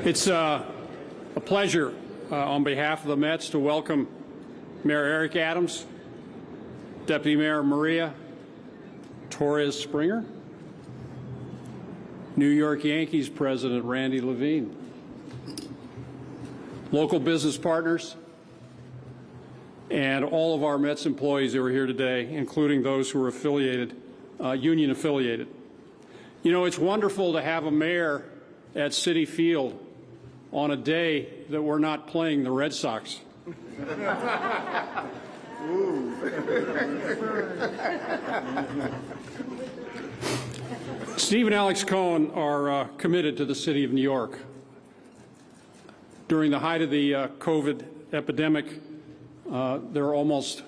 It's a pleasure on behalf of the Mets to welcome Mayor Eric Adams, Deputy Mayor Maria Torres Springer, New York Yankees President Randy Levine, local business partners, and all of our Mets employees who are here today, including those who are affiliated, union affiliated. You know, it's wonderful to have a mayor at Citi Field on a day that we're not playing the Red Sox. Steve and Alex Cohen are committed to the city of New York. During the height of the COVID epidemic, there are almost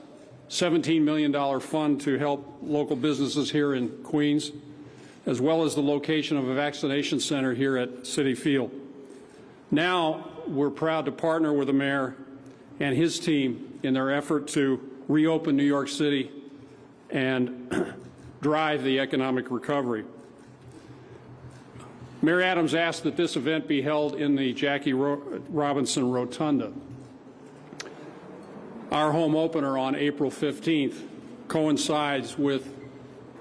$17 million fund to help local businesses here in Queens, as well as the location of a vaccination center here at Citi Field. Now, we're proud to partner with the mayor and his team in their effort to reopen New York City and drive the economic recovery. Mayor Adams asked that this event be held in the Jackie Robinson Rotunda. Our home opener on April 15th coincides with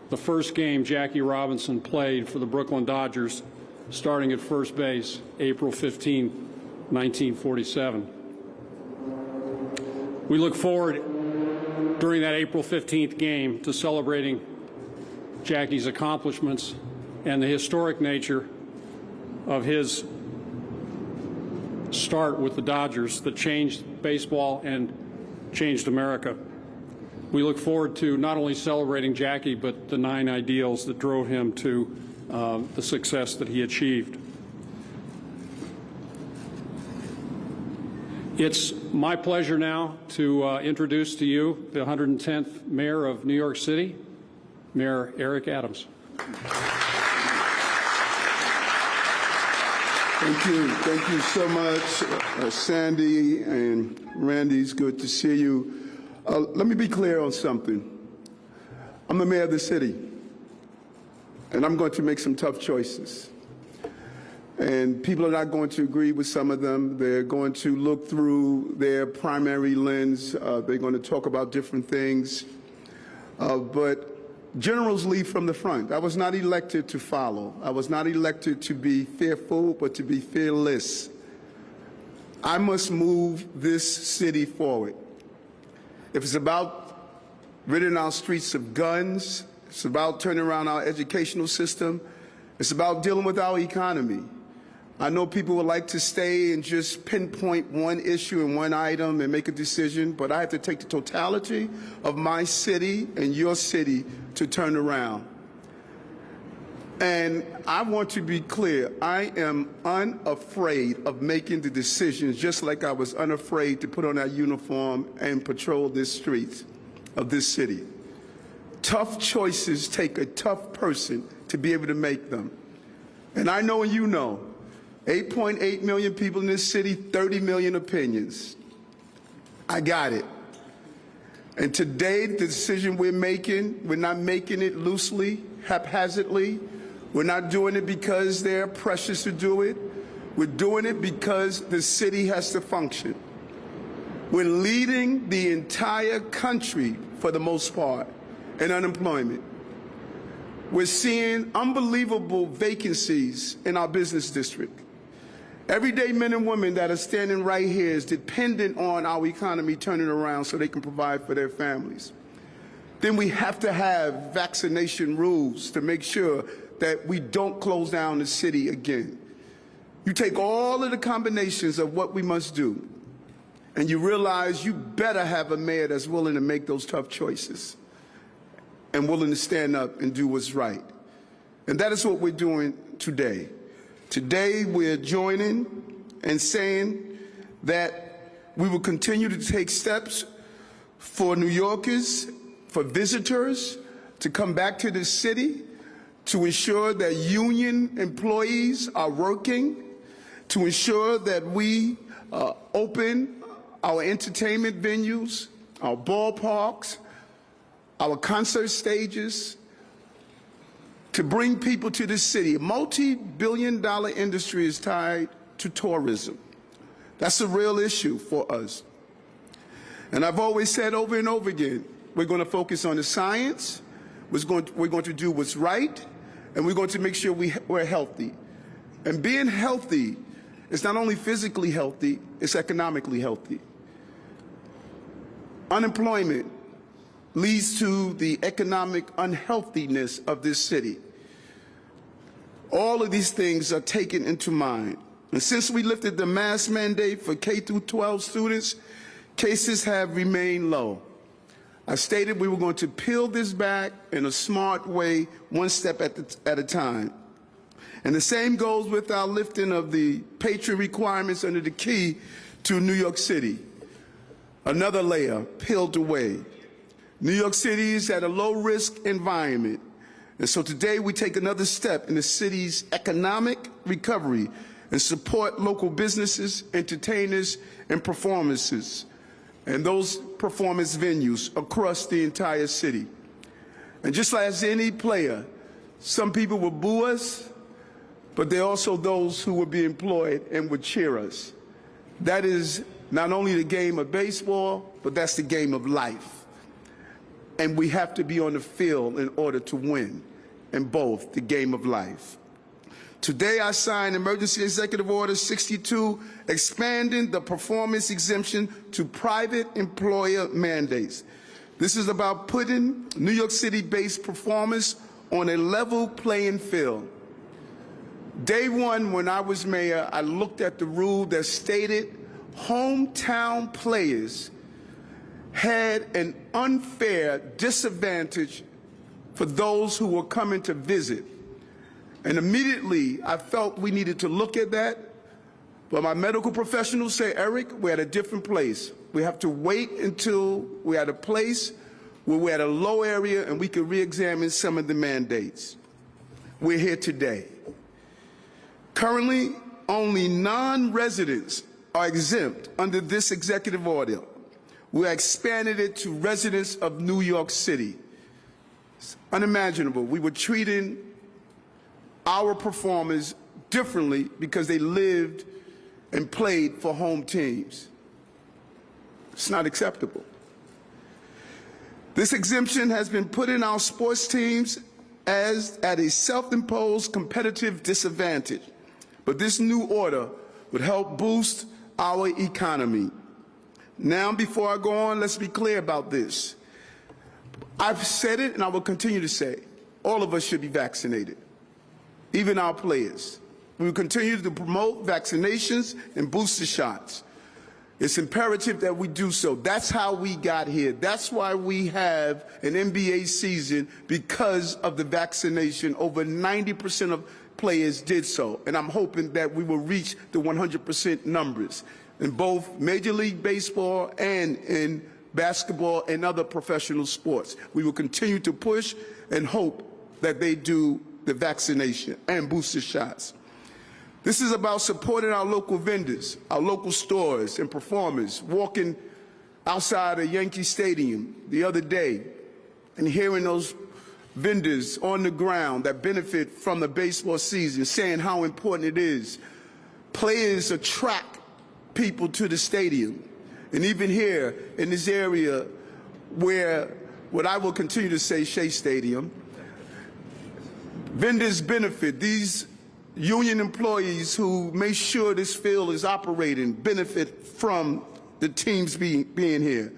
the first game Jackie Robinson played for the Brooklyn Dodgers, starting at first base, April 15, 1947. We look forward during that April 15th game to celebrating Jackie's accomplishments and the historic nature of his start with the Dodgers that changed baseball and changed America. We look forward to not only celebrating Jackie, but the 9 ideals that drove him to the success that he achieved. It's my pleasure now to introduce to you the 110th Mayor of New York City, Mayor Eric Adams. Thank you so much, Sandy and Randy. It's good to see you. Let me be clear on something. I'm the mayor of the city, and I'm going to make some tough choices. And people are not going to agree with some of them. They're going to look through their primary lens. They're going to talk about different things. But generals lead from the front. I was not elected to follow. I was not elected to be fearful, but to be fearless. I must move this city forward. If it's about ridding our streets of guns, it's about turning around our educational system, it's about dealing with our economy. I know people would like to stay and just pinpoint one issue and one item and make a decision, but I have to take the totality of my city and your city to turn around. And I want to be clear, I am unafraid of making the decisions, just like I was unafraid to put on that uniform and patrol the streets of this city. Tough choices take a tough person to be able to make them. And I know and you know, 8.8 million people in this city, 30 million opinions. I got it. And today, the decision we're not making it loosely, haphazardly. We're not doing it because they're precious to do it. We're doing it because the city has to function. We're leading the entire country, for the most part, in unemployment. We're seeing unbelievable vacancies in our business district. Everyday men and women that are standing right here is dependent on our economy turning around so they can provide for their families. Then we have to have vaccination rules to make sure that we don't close down the city again. You take all of the combinations of what we must do, and you realize you better have a mayor that's willing to make those tough choices and willing to stand up and do what's right. And that is what we're doing today. Today, we're joining and saying that we will continue to take steps for New Yorkers, for visitors to come back to this city, to ensure that union employees are working, to ensure that we open our entertainment venues, our ballparks, our concert stages, to bring people to this city. A multi-billion-dollar industry is tied to tourism. That's a real issue for us. And I've always said over and over again, we're going to focus on the science, we're going to do what's right, and we're going to make sure we're healthy. And being healthy is not only physically healthy, it's economically healthy. Unemployment leads to the economic unhealthiness of this city. All of these things are taken into mind. And since we lifted the mask mandate for K through 12 students, cases have remained low. I stated we were going to peel this back in a smart way, one step at a time. And the same goes with our lifting of the Patriot requirements under the key to New York City. Another layer peeled away. New York City is at a low-risk environment. And so today we take another step in the city's economic recovery and support local businesses, entertainers, and performances, and those performance venues across the entire city. And just like as any player, some people will boo us, but there are also those who will be employed and would cheer us. That is not only the game of baseball, but that's the game of life. And we have to be on the field in order to win in both the game of life. Today I signed Emergency Executive Order 62, expanding the performance exemption to private employer mandates. This is about putting New York City-based performers on a level playing field. Day one, when I was mayor, I looked at the rule that stated hometown players had an unfair disadvantage for those who were coming to visit. And immediately, I felt we needed to look at that. But my medical professionals say, Eric, we're at a different place. We have to wait until we're at a place where we're at a low area and we can re-examine some of the mandates. We're here today. Currently, only non-residents are exempt under this executive order. We expanded it to residents of New York City. It's unimaginable. We were treating our performers differently because they lived and played for home teams. It's not acceptable. This exemption has been put in our sports teams as at a self-imposed competitive disadvantage. But this new order would help boost our economy. Now, before I go on, let's be clear about this. I've said it and I will continue to say, all of us should be vaccinated, even our players. We will continue to promote vaccinations and booster shots. It's imperative that we do so. That's how we got here. That's why we have an NBA season, because of the vaccination. Over 90% of players did so, and I'm hoping that we will reach the 100% numbers in both Major League Baseball and in basketball and other professional sports. We will continue to push and hope that they do the vaccination and booster shots. This is about supporting our local vendors, our local stores and performers. Walking outside of Yankee Stadium the other day and hearing those vendors on the ground that benefit from the baseball season saying how important it is. Players attract people to the stadium. And even here in this area where, what I will continue to say, Shea Stadium, vendors benefit. These union employees who make sure this field is operating benefit from the teams being here.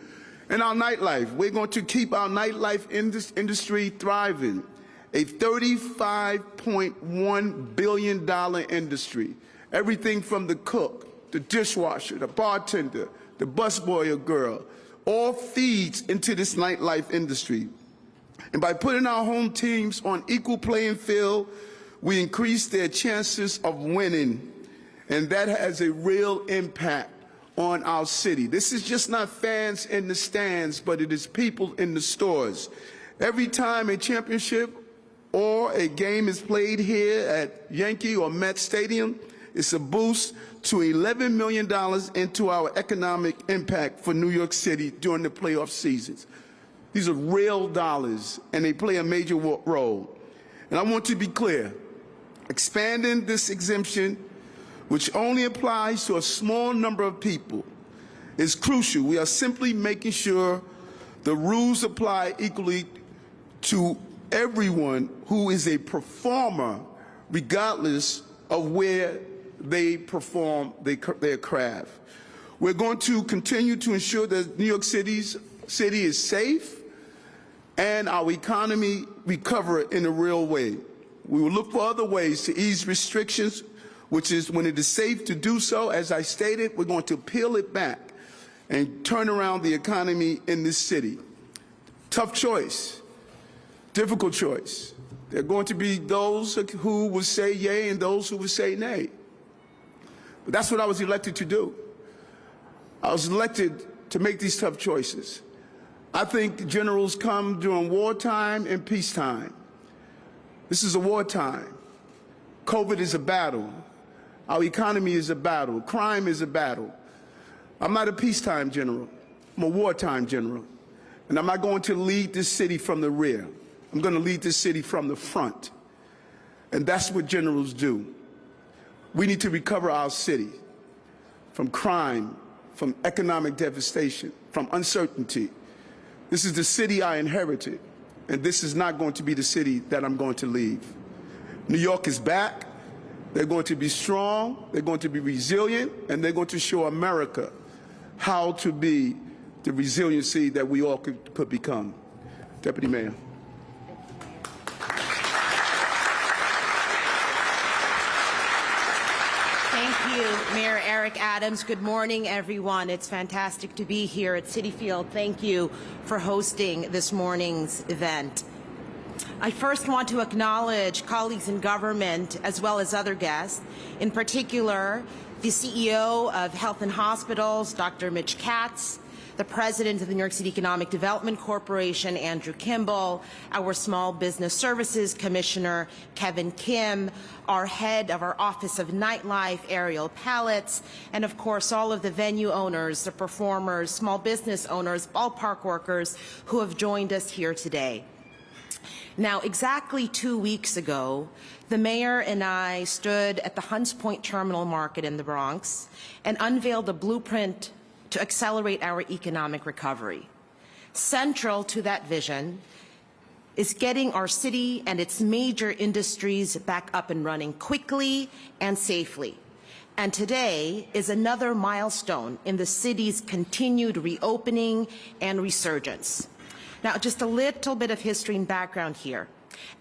And our nightlife, we're going to keep our nightlife industry thriving. A $35.1 billion industry. Everything from the cook, the dishwasher, the bartender, the busboy or girl, all feeds into this nightlife industry. And by putting our home teams on equal playing field, we increase their chances of winning. And that has a real impact on our city. This is just not fans in the stands, but it is people in the stores. Every time a championship or a game is played here at Yankee or Met Stadium, it's a boost to $11 million into our economic impact for New York City during the playoff seasons. These are real dollars, and they play a major role. And I want to be clear, expanding this exemption, which only applies to a small number of people, is crucial. We are simply making sure the rules apply equally to everyone who is a performer, regardless of where they perform their craft. We're going to continue to ensure that New York City is safe and our economy recover in a real way. We will look for other ways to ease restrictions, which is when it is safe to do so. As I stated, we're going to peel it back and turn around the economy in this city. Tough choice, difficult choice. There are going to be those who will say yay and those who will say nay. But that's what I was elected to do. I was elected to make these tough choices. I think generals come during wartime and peacetime. This is a wartime. COVID is a battle. Our economy is a battle. Crime is a battle. I'm not a peacetime general. I'm a wartime general. And I'm not going to lead this city from the rear. I'm going to lead this city from the front. And that's what generals do. We need to recover our city from crime, from economic devastation, from uncertainty. This is the city I inherited, and this is not going to be the city that I'm going to leave. New York is back. They're going to be strong, they're going to be resilient, and they're going to show America how to be the resiliency that we all could become. Deputy Mayor. Thank you, Mayor Eric Adams. Good morning, everyone. It's fantastic to be here at Citi Field. Thank you for hosting this morning's event. I first want to acknowledge colleagues in government as well as other guests, in particular the CEO of Health and Hospitals, Dr. Mitch Katz, the President of the New York City Economic Development Corporation, Andrew Kimball, our Small Business Services Commissioner, Kevin Kim, our head of our Office of Nightlife, Ariel Pallets, and of course all of the venue owners, the performers, small business owners, ballpark workers who have joined us here today. Now, exactly 2 weeks ago, the mayor and I stood at the Hunts Point Terminal Market in the Bronx and unveiled a blueprint to accelerate our economic recovery. Central to that vision is getting our city and its major industries back up and running quickly and safely. And today is another milestone in the city's continued reopening and resurgence. Now, just a little bit of history and background here.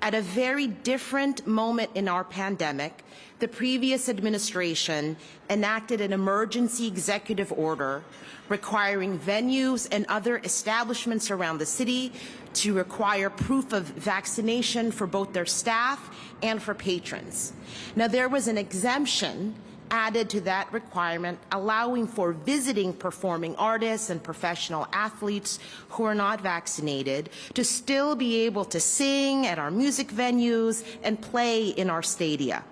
At a very different moment in our pandemic, the previous administration enacted an emergency executive order requiring venues and other establishments around the city to require proof of vaccination for both their staff and for patrons. Now, there was an exemption added to that requirement, allowing for visiting performing artists and professional athletes who are not vaccinated to still be able to sing at our music venues and play in our stadia.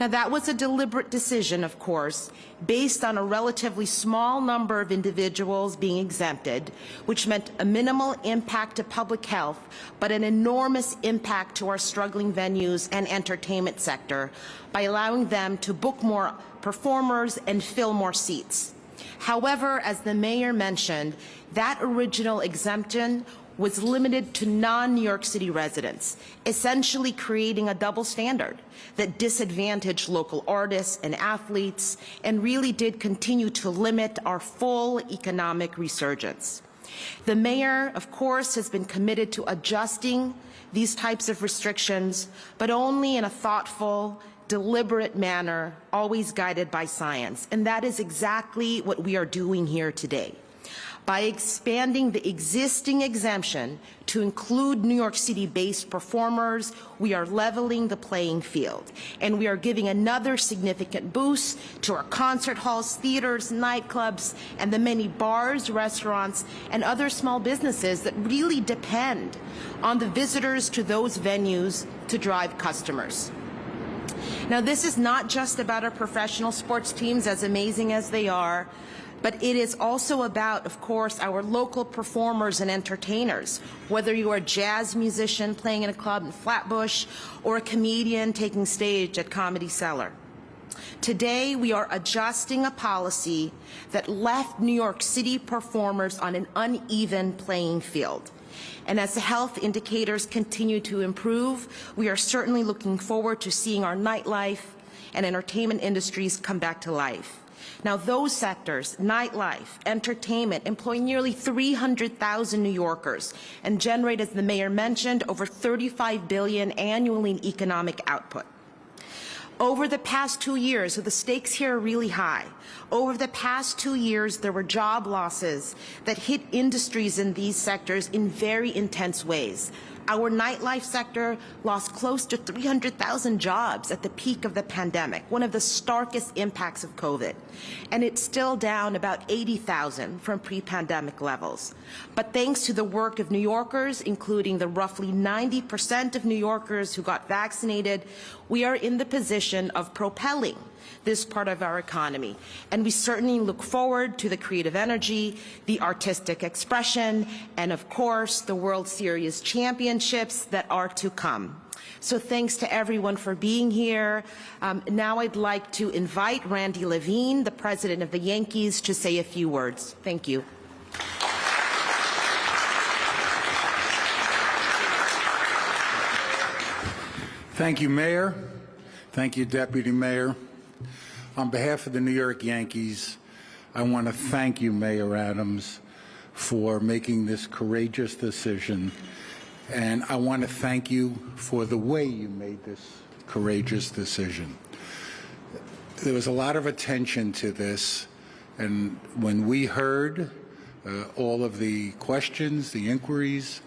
Now, that was a deliberate decision, of course, based on a relatively small number of individuals being exempted, which meant a minimal impact to public health, but an enormous impact to our struggling venues and entertainment sector by allowing them to book more performers and fill more seats. However, as the mayor mentioned, that original exemption was limited to non-New York City residents, essentially creating a double standard that disadvantaged local artists and athletes and really did continue to limit our full economic resurgence. The mayor, of course, has been committed to adjusting these types of restrictions, but only in a thoughtful, deliberate manner, always guided by science. And that is exactly what we are doing here today. By expanding the existing exemption to include New York City-based performers, we are leveling the playing field, and we are giving another significant boost to our concert halls, theaters, nightclubs, and the many bars, restaurants, and other small businesses that really depend on the visitors to those venues to drive customers. Now, this is not just about our professional sports teams, as amazing as they are. But it is also about, of course, our local performers and entertainers, whether you are a jazz musician playing in a club in Flatbush or a comedian taking stage at Comedy Cellar. Today, we are adjusting a policy that left New York City performers on an uneven playing field. And as the health indicators continue to improve, we are certainly looking forward to seeing our nightlife and entertainment industries come back to life. Now, those sectors, nightlife, entertainment, employ nearly 300,000 New Yorkers and generate, as the mayor mentioned, over $35 billion annually in economic output. Over the past 2 years, so the stakes here are really high. Over the past 2 years, there were job losses that hit industries in these sectors in very intense ways. Our nightlife sector lost close to 300,000 jobs at the peak of the pandemic, one of the starkest impacts of COVID. And it's still down about 80,000 from pre-pandemic levels. But thanks to the work of New Yorkers, including the roughly 90% of New Yorkers who got vaccinated, we are in the position of propelling this part of our economy. And we certainly look forward to the creative energy, the artistic expression, and of course, the World Series championships that are to come. So thanks to everyone for being here. Now I'd like to invite Randy Levine, the president of the Yankees, to say a few words. Thank you. Thank you, Mayor. Thank you, Deputy Mayor. On behalf of the New York Yankees, I want to thank you, Mayor Adams, for making this courageous decision. And I want to thank you for the way you made this courageous decision. There was a lot of attention to this, and when we heard all of the questions, the inquiries,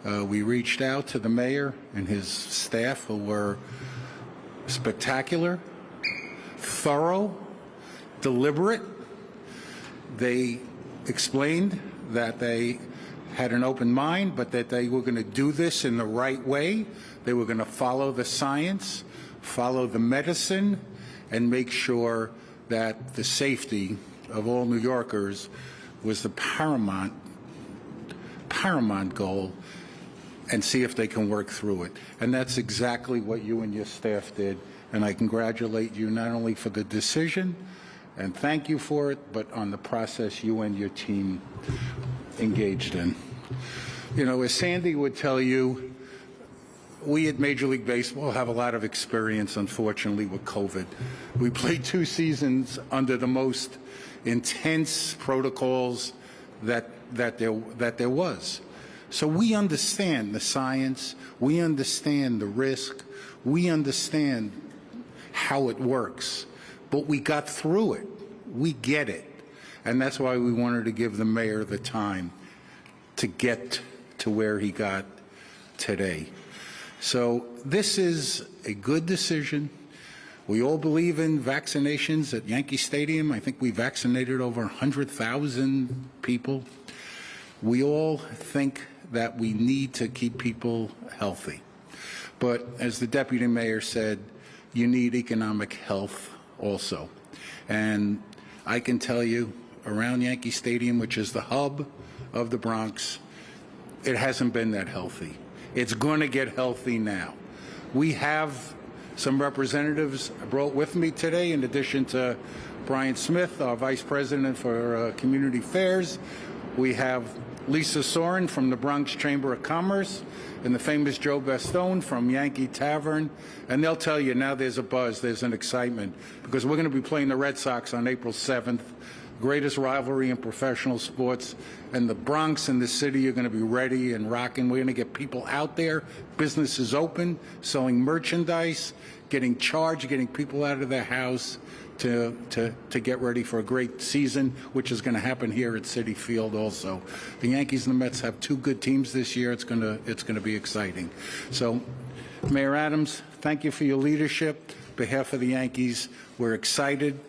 we reached out to the mayor and his staff, who were spectacular, thorough, deliberate. They explained that they had an open mind, but that they were going to do this in the right way. They were going to follow the science, follow the medicine, and make sure that the safety of all New Yorkers was the paramount goal, and see if they can work through it. And that's exactly what you and your staff did. And I congratulate you not only for the decision, and thank you for it, but on the process you and your team engaged in. You know, as Sandy would tell you, we at Major League Baseball have a lot of experience, unfortunately, with COVID. We played 2 seasons under the most intense protocols that there was. So we understand the science, we understand the risk, we understand how it works, but we got through it. We get it. And that's why we wanted to give the mayor the time to get to where he got today. So this is a good decision. We all believe in vaccinations at Yankee Stadium. I think we vaccinated over 100,000 people. We all think that we need to keep people healthy. But as the deputy mayor said, you need economic health also. And I can tell you, around Yankee Stadium, which is the hub of the Bronx, it hasn't been that healthy. It's going to get healthy now. We have some representatives I brought with me today, in addition to Brian Smith, our Vice President for Community Affairs. We have Lisa Soren from the Bronx Chamber of Commerce, and the famous Joe Bastone from Yankee Tavern. And they'll tell you now there's a buzz, there's an excitement, because we're going to be playing the Red Sox on April 7th, greatest rivalry in professional sports. And the Bronx and the city are going to be ready and rocking. We're going to get people out there, businesses open, selling merchandise, getting charged, getting people out of their house to get ready for a great season, which is going to happen here at Citi Field also. The Yankees and the Mets have 2 good teams this year. It's going to be exciting. So, Mayor Adams, thank you for your leadership. On behalf of the Yankees, we're excited.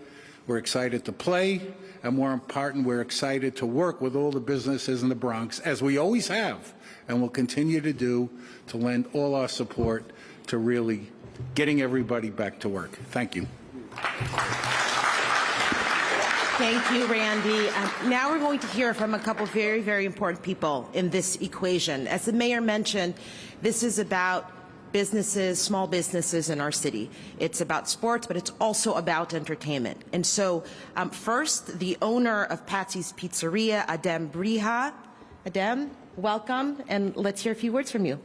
We're excited to play, and more important, we're excited to work with all the businesses in the Bronx, as we always have, and will continue to do, to lend all our support to really getting everybody back to work. Thank you. Thank you, Randy. Now we're going to hear from a couple very, very important people in this equation. As the mayor mentioned, this is about businesses, small businesses in our city. It's about sports, but it's also about entertainment. And so first, the owner of Patsy's Pizzeria, Adem Briha. Adem, welcome, and let's hear a few words from you.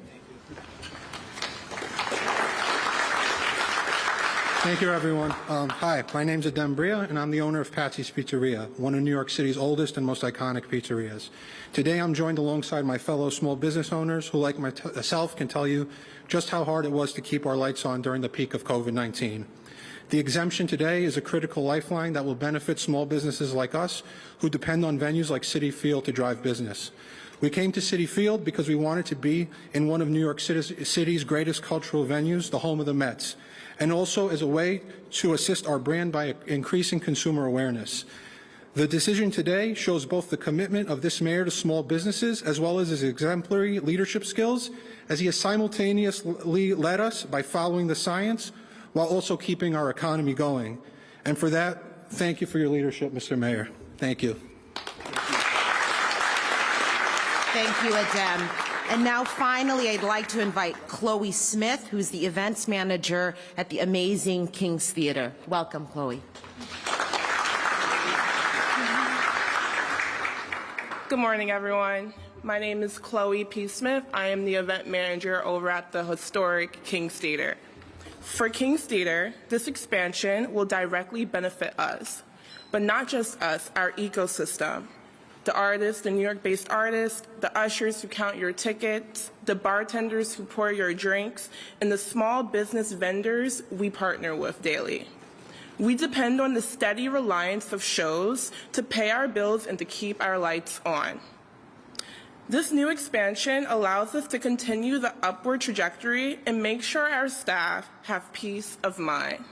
Thank you, everyone. Hi, my name's Adem Bria, and I'm the owner of Patsy's Pizzeria, one of New York City's oldest and most iconic pizzerias. Today, I'm joined alongside my fellow small business owners who, like myself, can tell you just how hard it was to keep our lights on during the peak of COVID-19. The exemption today is a critical lifeline that will benefit small businesses like us who depend on venues like Citi Field to drive business. We came to Citi Field because we wanted to be in one of New York City's greatest cultural venues, the home of the Mets, and also as a way to assist our brand by increasing consumer awareness. The decision today shows both the commitment of this mayor to small businesses as well as his exemplary leadership skills, as he has simultaneously led us by following the science while also keeping our economy going. And for that, thank you for your leadership, Mr. Mayor. Thank you. Thank you, Adem. And now, finally, I'd like to invite Chloe Smith, who's the events manager at the amazing King's Theater. Welcome, Chloe. Good morning, everyone. My name is Chloe P. Smith. I am the event manager over at the historic King's Theater. For King's Theater, this expansion will directly benefit us, but not just us, our ecosystem. The artists, the New York-based artists, the ushers who count your tickets, the bartenders who pour your drinks, and the small business vendors we partner with daily. We depend on the steady reliance of shows to pay our bills and to keep our lights on. This new expansion allows us to continue the upward trajectory and make sure our staff have peace of mind.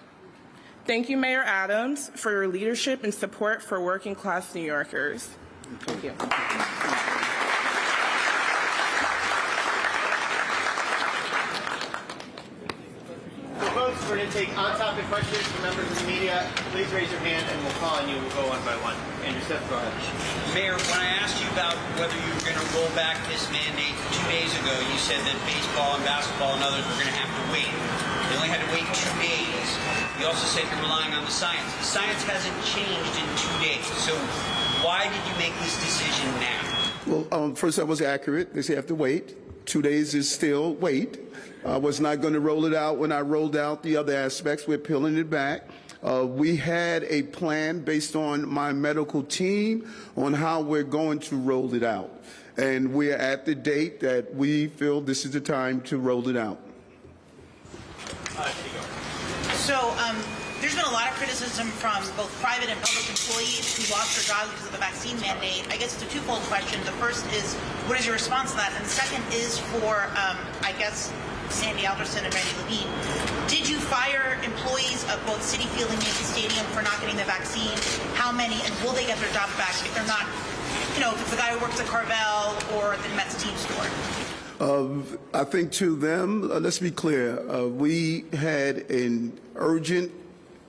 Thank you, Mayor Adams, for your leadership and support for working-class New Yorkers. Thank you. Folks, we're going to take on-topic questions from members of the media. Please raise your hand and we'll call on you. We'll go one by one. Andrew Steph, go ahead. Mayor, when I asked you about whether you were going to roll back this mandate 2 days ago, you said that baseball and basketball and others were going to have to wait. They only had to wait 2 days. You also said you're relying on the science. The science hasn't changed in 2 days. So why did you make this decision now? Well, first, I was accurate. They say you have to wait. 2 days is still wait. I was not going to roll it out when I rolled out the other aspects. We're peeling it back. We had a plan based on my medical team on how we're going to roll it out. And we're at the date that we feel this is the time to roll it out. So there's been a lot of criticism from both private and public employees who lost their jobs because of the vaccine mandate. I guess it's a twofold question. The first is, what is your response to that? And the second is for, I guess, Sandy Alderson and Randy Levine. Did you fire employees of both Citi Field and Yankee Stadium for not getting the vaccine? How many? And will they get their jobs back if they're not, you know, if it's the guy who works at Carvel or at the Mets team store? I think to them, let's be clear, we had an urgent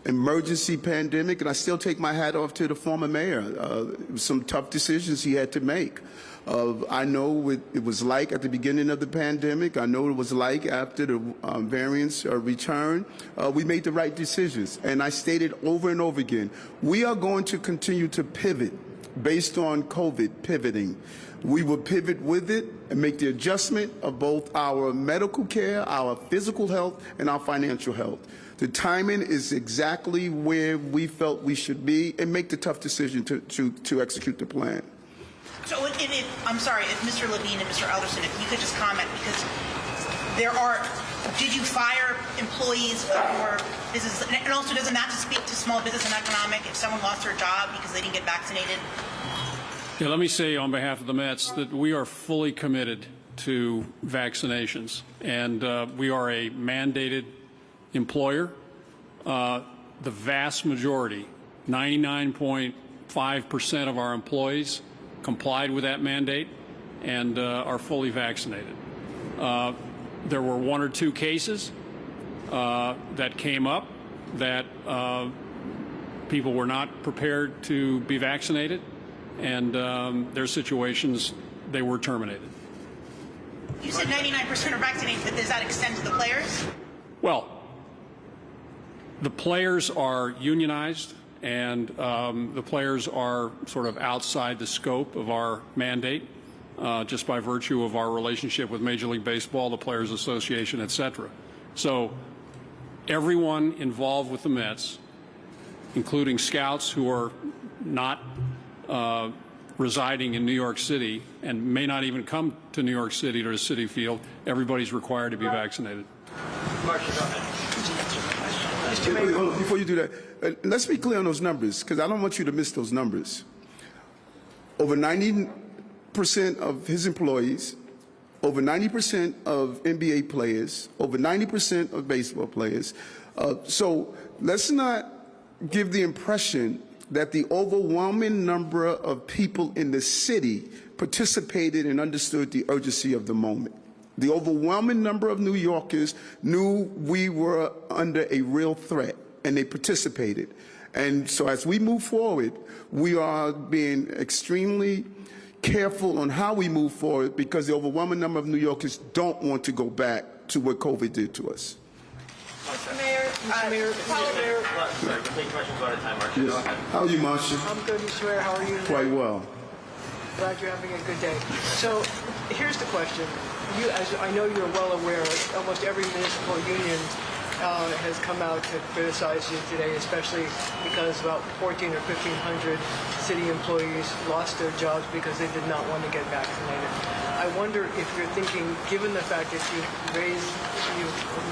emergency pandemic, and I still take my hat off to the former mayor. Some tough decisions he had to make. I know what it was like at the beginning of the pandemic. I know what it was like after the variants returned. We made the right decisions, and I stated over and over again, we are going to continue to pivot based on COVID pivoting. We will pivot with it and make the adjustment of both our medical care, our physical health, and our financial health. The timing is exactly where we felt we should be, and make the tough decision to execute the plan. So I'm sorry, if Mr. Levine and Mr. Alderson, if you could just comment, because there are, did you fire employees for business? And also, doesn't that just speak to small business and economic if someone lost their job because they didn't get vaccinated? Yeah, let me say on behalf of the Mets that we are fully committed to vaccinations, and we are a mandated employer. The vast majority, 99.5% of our employees complied with that mandate and are fully vaccinated. There were 1 or 2 cases that came up that people were not prepared to be vaccinated, and their situations, they were terminated. You said 99% are vaccinated, but does that extend to the players? Well, the players are unionized, and the players are sort of outside the scope of our mandate, just by virtue of our relationship with Major League Baseball, the Players Association, et cetera. So everyone involved with the Mets, including scouts who are not residing in New York City and may not even come to New York City or to Citi Field, everybody's required to be vaccinated. Marcia, go ahead. Before you do that, let's be clear on those numbers, because I don't want you to miss those numbers. Over 90% of his employees, over 90% of NBA players, over 90% of baseball players. So let's not give the impression that the overwhelming number of people in the city participated and understood the urgency of the moment. The overwhelming number of New Yorkers knew we were under a real threat, and they participated. And so as we move forward, we are being extremely careful on how we move forward, because the overwhelming number of New Yorkers don't want to go back to what COVID did to us. Mr. Mayor, sorry, we're taking questions one at a time. Marcia, go ahead. How are you, Marcia? I'm good, Mr. Mayor. How are you? Quite well. Glad you're having a good day. So here's the question. You, as I know you're well aware, almost every municipal union has come out to criticize you today, especially because about 1,400 or 1,500 city employees lost their jobs because they did not want to get vaccinated. I wonder if you're thinking, given the fact that you've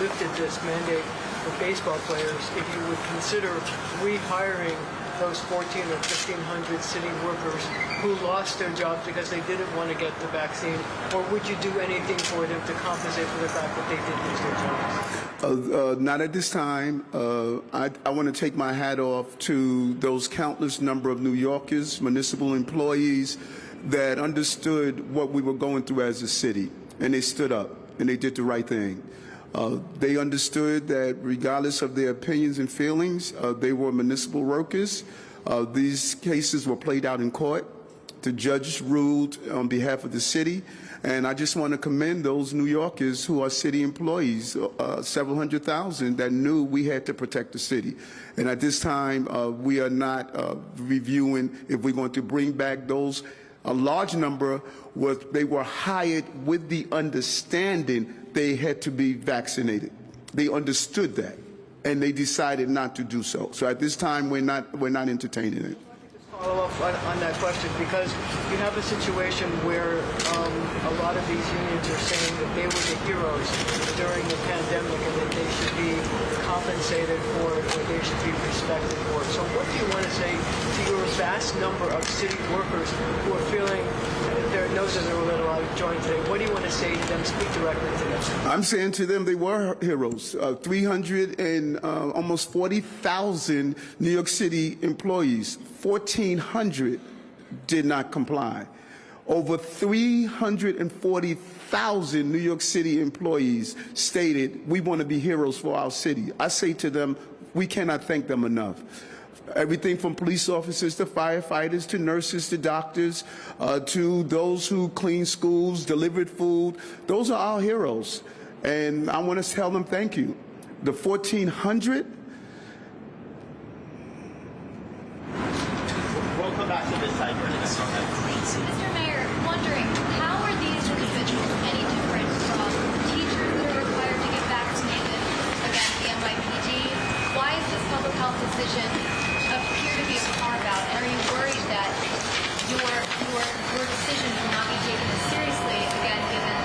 lifted this mandate for baseball players, if you would consider rehiring those 1,400 or 1,500 city workers who lost their jobs because they didn't want to get the vaccine, or would you do anything for them to compensate for the fact that they did lose their jobs? Not at this time. I want to take my hat off to those countless number of New Yorkers, municipal employees that understood what we were going through as a city, and they stood up and they did the right thing. They understood that regardless of their opinions and feelings, they were municipal workers. These cases were played out in court. The judge ruled on behalf of the city, and I just want to commend those New Yorkers who are city employees, several 100,000 that knew we had to protect the city. And at this time, we are not reviewing if we're going to bring back those. A large number they were hired with the understanding they had to be vaccinated. They understood that, and they decided not to do so. So at this time, we're not entertaining it. Follow up on that question, because you have a situation where a lot of these unions are saying that they were the heroes during the pandemic and that they should be compensated for it, or they should be respected for it. So what do you want to say to your vast number of city workers who are feeling their noses are a little out of joint today? What do you want to say to them? Speak directly to them. I'm saying to them they were heroes. 300 and almost 40,000 New York City employees, 1,400 did not comply. Over 340,000 New York City employees stated, we want to be heroes for our city. I say to them, we cannot thank them enough. Everything from police officers to firefighters to nurses to doctors to those who clean schools, delivered food, those are our heroes. And I want to tell them thank you. The 1,400, We'll come back to this side for a minute. Mr. Mayor, wondering, how are these individuals any different from teachers that are required to get vaccinated against the NYPD? Why is this public health decision appear to be a carve-out? And are you worried that your decision will not be taken as seriously, again, given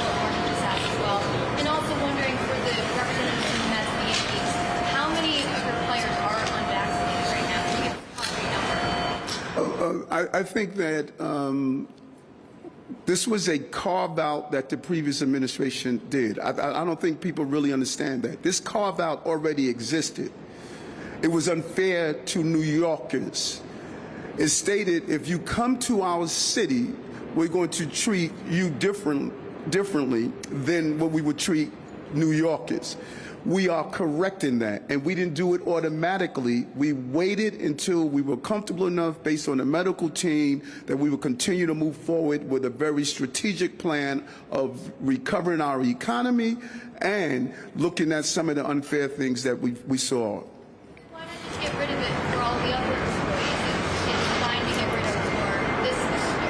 what Martin just asked as well? And also wondering, for the representatives from the Mets and the Yankees, how many of your players are unvaccinated right now? Can you give a concrete number? I think that this was a carve-out that the previous administration did. I don't think people really understand that. This carve-out already existed. It was unfair to New Yorkers. It stated, if you come to our city, we're going to treat you differently than what we would treat New Yorkers. We are correcting that, and we didn't do it automatically. We waited until we were comfortable enough based on the medical team that we would continue to move forward with a very strategic plan of recovering our economy and looking at some of the unfair things that we saw. Why not just get rid of it for all the other employees? It's fine to get rid of for this specific.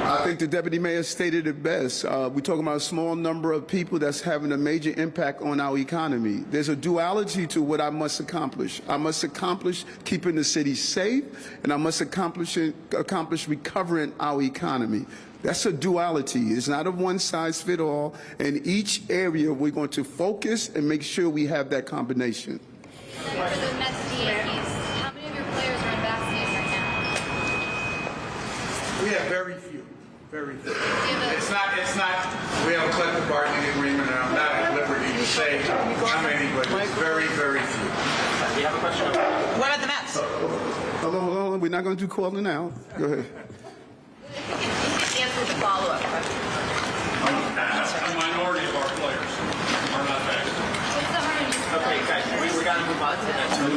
I think the deputy mayor stated it best. We're talking about a small number of people that's having a major impact on our economy. There's a duality to what I must accomplish. I must accomplish keeping the city safe, and I must accomplish recovering our economy. That's a duality. It's not a one-size-fits-all. In each area, we're going to focus and make sure we have that combination. For the Mets Yankees, how many of your players are unvaccinated right now? We have very few. Very few. It's not, We have a collective bargaining agreement, and I'm not at liberty to say how many, but it's very, very few. We have a question. What about the Mets? Hold on. We're not going to do calling now. Go ahead. Answer the follow-up question. A minority of our players are not vaccinated. Okay, guys, we're going to move on to the next one.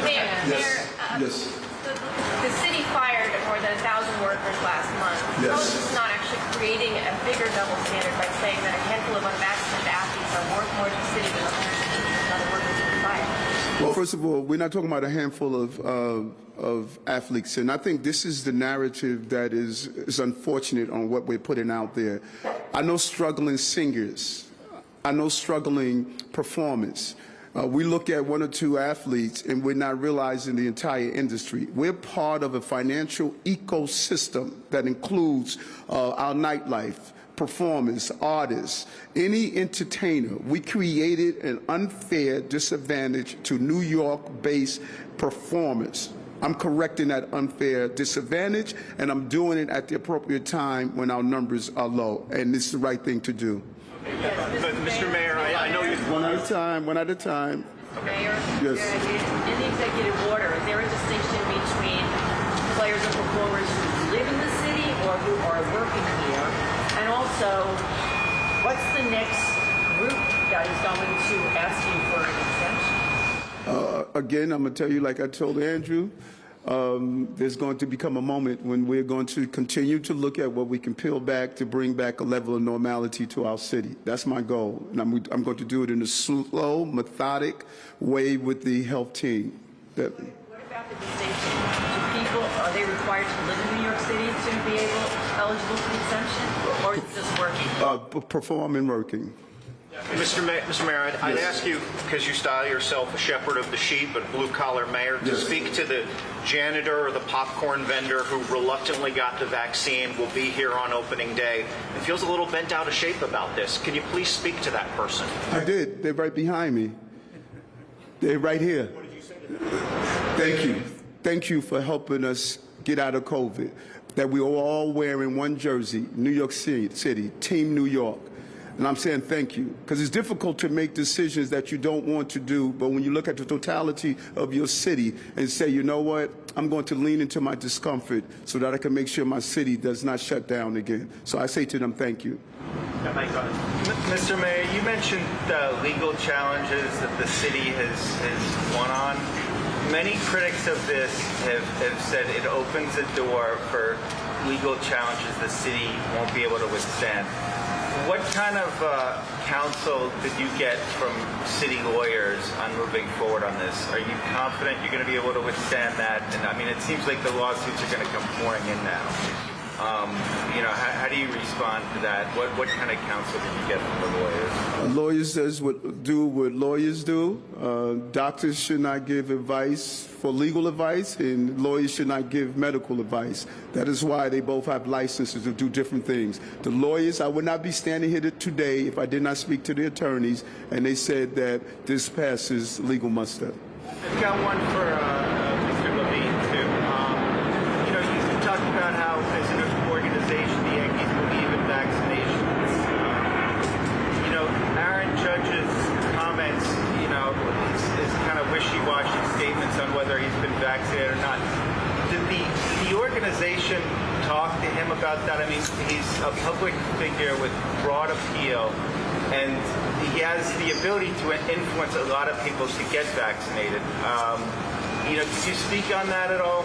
Yes. Yes. The city fired more than 1,000 workers last month. Yes. How is this not actually creating a bigger double standard by saying that a handful of unvaccinated athletes are worth more to the city than 180 other workers who were fired? Well, first of all, we're not talking about a handful of athletes, and I think this is the narrative that is unfortunate on what we're putting out there. I know struggling singers. I know struggling performers. We look at one or two athletes, and we're not realizing the entire industry. We're part of a financial ecosystem that includes our nightlife, performers, artists, any entertainer. We created an unfair disadvantage to New York-based performers. I'm correcting that unfair disadvantage, and I'm doing it at the appropriate time when our numbers are low, and it's the right thing to do. But Mr. Mayor, I know you. One at a time, one at a time. Mayor, Yes. in the executive order, is there a distinction between players and performers who live in the city or who are working here? And also, what's the next group that is going to ask you for an exemption? Again, I'm going to tell you, like I told Andrew, there's going to become a moment when we're going to continue to look at what we can peel back to bring back a level of normality to our city. That's my goal, and I'm going to do it in a slow, methodic way with the health team. What about the distinction? Do people, are they required to live in New York City to be eligible for the exemption, or is it just working? Perform and working. Mr. Mayor, I'd ask you, because you style yourself a shepherd of the sheep, a blue-collar mayor, to speak to the janitor or the popcorn vendor who reluctantly got the vaccine, will be here on opening day, and feels a little bent out of shape about this. Can you please speak to that person? I did. They're right behind me. They're right here. What did you say to Thank you. Thank you for helping us get out of COVID. That we were all wearing one jersey, New York City, Team New York. And I'm saying thank you, because it's difficult to make decisions that you don't want to do, but when you look at the totality of your city and say, you know what, I'm going to lean into my discomfort so that I can make sure my city does not shut down again. So I say to them, thank you. Mr. Mayor, you mentioned legal challenges that the city has won on. Many critics of this have said it opens a door for legal challenges the city won't be able to withstand. What kind of counsel did you get from city lawyers on moving forward on this? Are you confident you're going to be able to withstand that? And I mean, it seems like the lawsuits are going to come pouring in now. How do you respond to that? What kind of counsel did you get from the lawyers? Lawyers do what lawyers do. Doctors should not give advice for legal advice, and lawyers should not give medical advice. That is why they both have licenses to do different things. The lawyers, I would not be standing here today if I did not speak to the attorneys, and they said that this passes legal muster. I've got one for Mr. Levine, too. You talked about how, as an organization, the Yankees believe in vaccinations. Aaron Judge's comments, is kind of wishy-washy statements on whether he's been vaccinated or not. Did the organization talk to him about that? I mean, he's a public figure with broad appeal, and he has the ability to influence a lot of people to get vaccinated. Could you speak on that at all?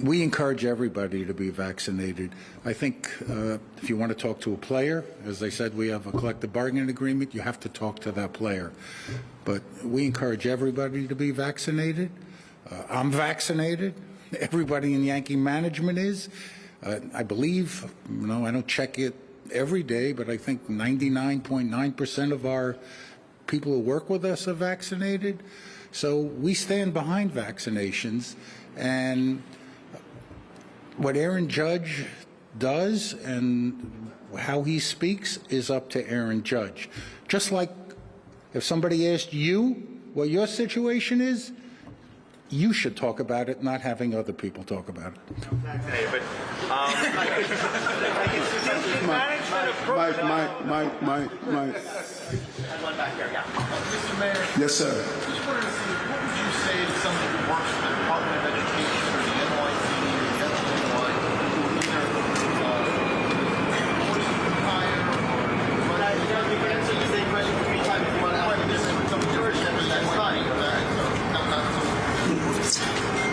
We encourage everybody to be vaccinated. I think if you want to talk to a player, as I said, we have a collective bargaining agreement. You have to talk to that player. But we encourage everybody to be vaccinated. I'm vaccinated. Everybody in Yankee management is. I believe, I don't check it every day, but I think 99.9% of our people who work with us are vaccinated. So we stand behind vaccinations. And what Aaron Judge does and how he speaks is up to Aaron Judge. Just like if somebody asked you what your situation is, you should talk about it, not having other people talk about it. Vaccinated, but One back there, yeah. Mr. Mayor. Yes, sir. Just wanted to see, what would you say to someone who works for the Department of Education or the NYPD or the FDNY who either forced to retire or... You can answer the same question 3 times if you want to ask this with some stewardship, and that's fine.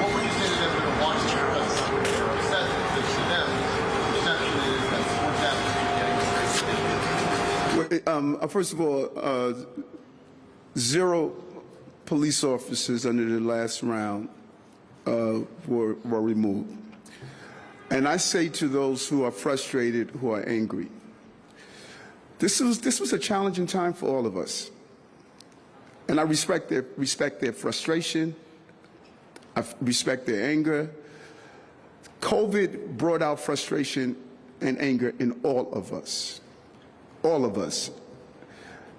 What would you say to them that are watching your website? They're upset because to them, the perception is that sports athletes are getting First of all, 0 police officers under the last round were removed. And I say to those who are frustrated, who are angry, this was a challenging time for all of us. And I respect their frustration. I respect their anger. COVID brought out frustration and anger in all of us. All of us.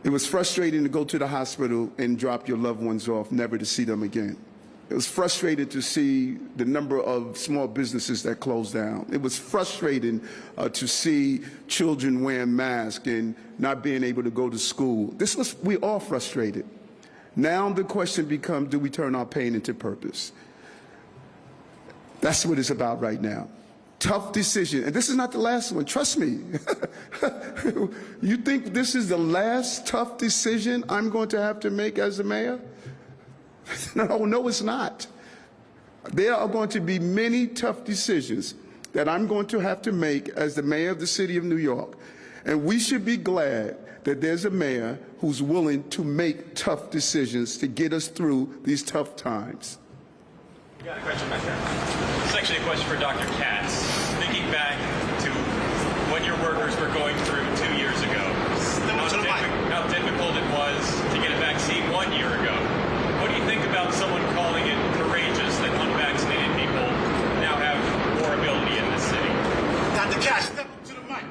It was frustrating to go to the hospital and drop your loved ones off, never to see them again. It was frustrating to see the number of small businesses that closed down. It was frustrating to see children wearing masks and not being able to go to school. We're all frustrated. Now the question becomes, do we turn our pain into purpose? That's what it's about right now. Tough decision. And this is not the last one, trust me. You think this is the last tough decision I'm going to have to make as a mayor? No, it's not. There are going to be many tough decisions that I'm going to have to make as the mayor of the city of New York. And we should be glad that there's a mayor who's willing to make tough decisions to get us through these tough times. You got a question back there. It's actually a question for Dr. Katz. Thinking back to what your workers were going through 2 years ago, how difficult it was to get a vaccine 1 year ago. What do you think about someone calling it courageous that unvaccinated people now have more ability in this city? Dr. Cash, step up to the mic.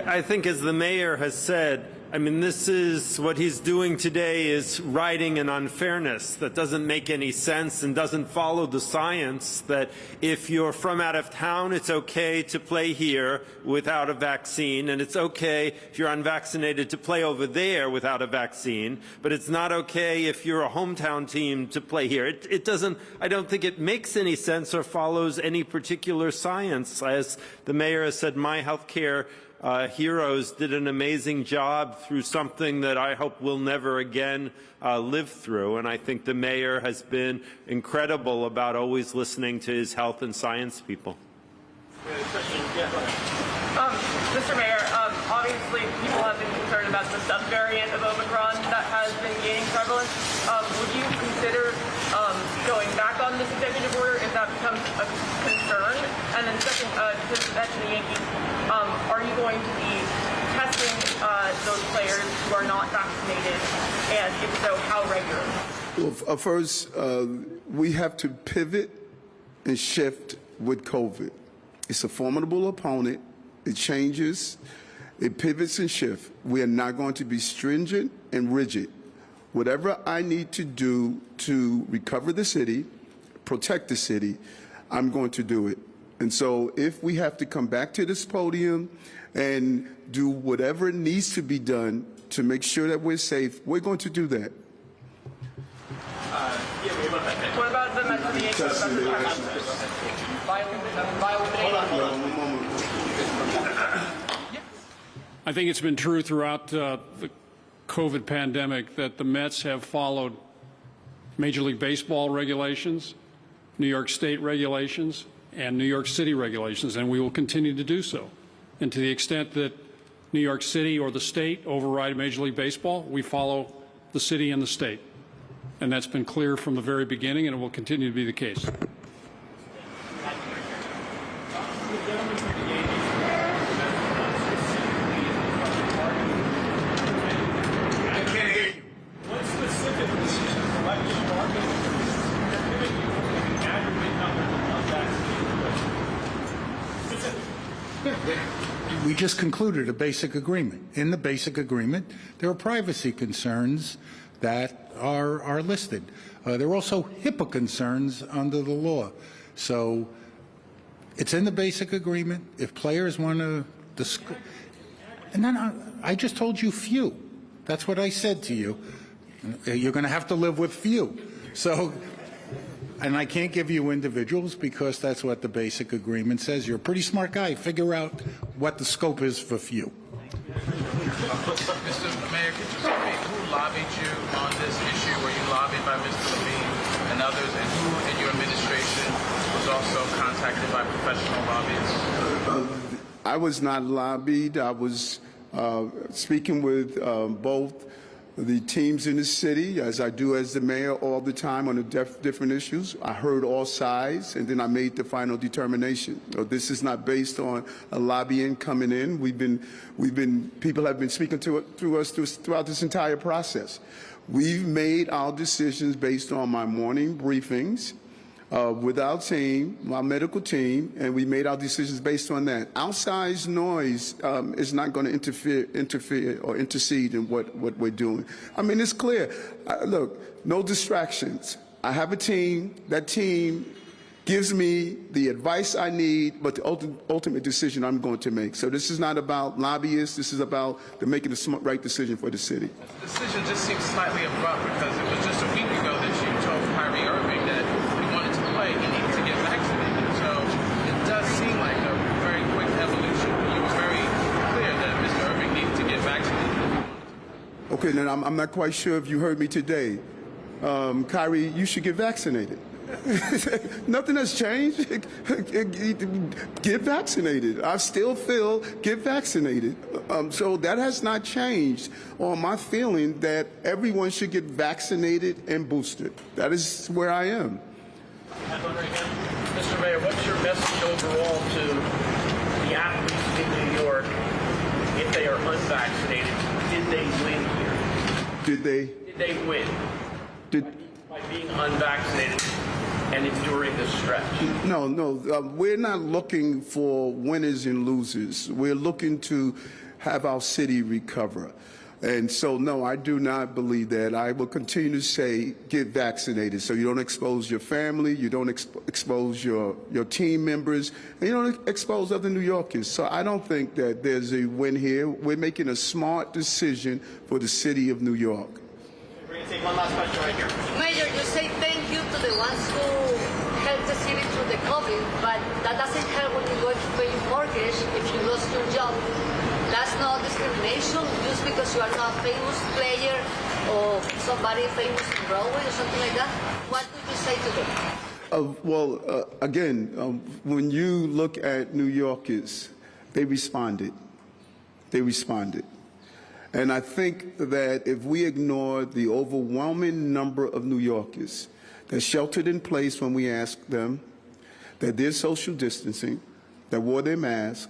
I think, as the mayor has said, this is what he's doing today is righting an unfairness that doesn't make any sense and doesn't follow the science that if you're from out of town, it's okay to play here without a vaccine, and it's okay if you're unvaccinated to play over there without a vaccine, but it's not okay if you're a hometown team to play here. It doesn't, I don't think it makes any sense or follows any particular science. As the mayor has said, my healthcare heroes did an amazing job through something that I hope we'll never again live through. And I think the mayor has been incredible about always listening to his health and science people. Mr. Mayor, obviously people have been concerned about the sub-variant of Omicron that has been gaining prevalence. Would you consider going back on this executive order if that becomes a concern? And then second, to mention the Yankees, are you going to be testing those players who are not vaccinated? And if so, how regularly? Well, first, we have to pivot and shift with COVID. It's a formidable opponent. It changes. It pivots and shifts. We are not going to be stringent and rigid. Whatever I need to do to recover the city, protect the city, I'm going to do it. And so if we have to come back to this podium and do whatever needs to be done to make sure that we're safe, we're going to do that. What about the Yankees? I think it's been true throughout the COVID pandemic that the Mets have followed Major League Baseball regulations, New York State regulations, and New York City regulations, and we will continue to do so. And to the extent that New York City or the state override Major League Baseball, we follow the city and the state. And that's been clear from the very beginning, and it will continue to be the case. We just concluded a basic agreement. In the basic agreement, there are privacy concerns that are listed. There are also HIPAA concerns under the law. So it's in the basic agreement. If players want to discuss, and then I just told you few. That's what I said to you. You're going to have to live with few. So, and I can't give you individuals because that's what the basic agreement says. You're a pretty smart guy. Figure out what the scope is for few. Mr. Mayor, could you tell me who lobbied you on this issue? Were you lobbied by Mr. Levine and others? And who in your administration was also contacted by professional lobbyists? I was not lobbied. I was speaking with both the teams in the city, as I do as the mayor all the time on the different issues. I heard all sides, and then I made the final determination. So this is not based on a lobbying coming in. People have been speaking to us throughout this entire process. We've made our decisions based on my morning briefings with our team, my medical team, and we made our decisions based on that. Outside noise is not going to interfere or intercede in what we're doing. I mean, it's clear. Look, no distractions. I have a team. That team gives me the advice I need, but the ultimate decision I'm going to make. So this is not about lobbyists. This is about making the right decision for the city. The decision just seems slightly abrupt because it was just a week ago that you told Kyrie Irving that he wanted to play, he needed to get vaccinated. So it does seem like a very quick evolution. You were very clear that Mr. Irving needed to get vaccinated. Okay, then I'm not quite sure if you heard me today. Kyrie, you should get vaccinated. Nothing has changed. Get vaccinated. I still feel get vaccinated. So that has not changed on my feeling that everyone should get vaccinated and boosted. That is where I am. Mr. Mayor, what's your message overall to the athletes in New York if they are unvaccinated? Did they win here? Did they? Did they win? By being unvaccinated and enduring this stretch? No. We're not looking for winners and losers. We're looking to have our city recover. And so, no, I do not believe that. I will continue to say get vaccinated so you don't expose your family, you don't expose your team members, and you don't expose other New Yorkers. So I don't think that there's a win here. We're making a smart decision for the city of New York. We're going to take one last question right here. Mayor, you say thank you to the ones who helped the city through the COVID, but that doesn't help when you're going to pay your mortgage if you lost your job. That's not discrimination just because you are not a famous player or somebody famous in Broadway or something like that. What do you say to them? Again, when you look at New Yorkers, they responded. They responded. And I think that if we ignore the overwhelming number of New Yorkers that sheltered in place when we asked them, that did social distancing, that wore their mask,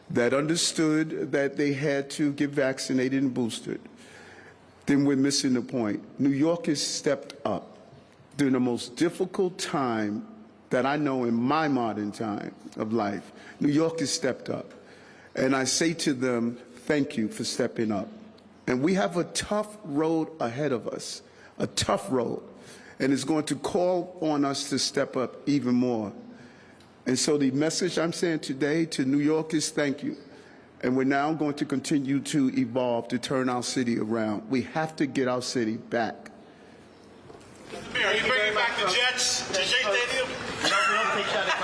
that understood that they had to get vaccinated and boosted, then we're missing the point. New Yorkers stepped up during the most difficult time that I know in my modern time of life. New Yorkers stepped up. And I say to them, thank you for stepping up. And we have a tough road ahead of us, a tough road. And it's going to call on us to step up even more. And so the message I'm saying today to New Yorkers, thank you. And we're now going to continue to evolve to turn our city around. We have to get our city back. Mayor, are you bringing back the Jets to Shea Stadium? No, we don't take that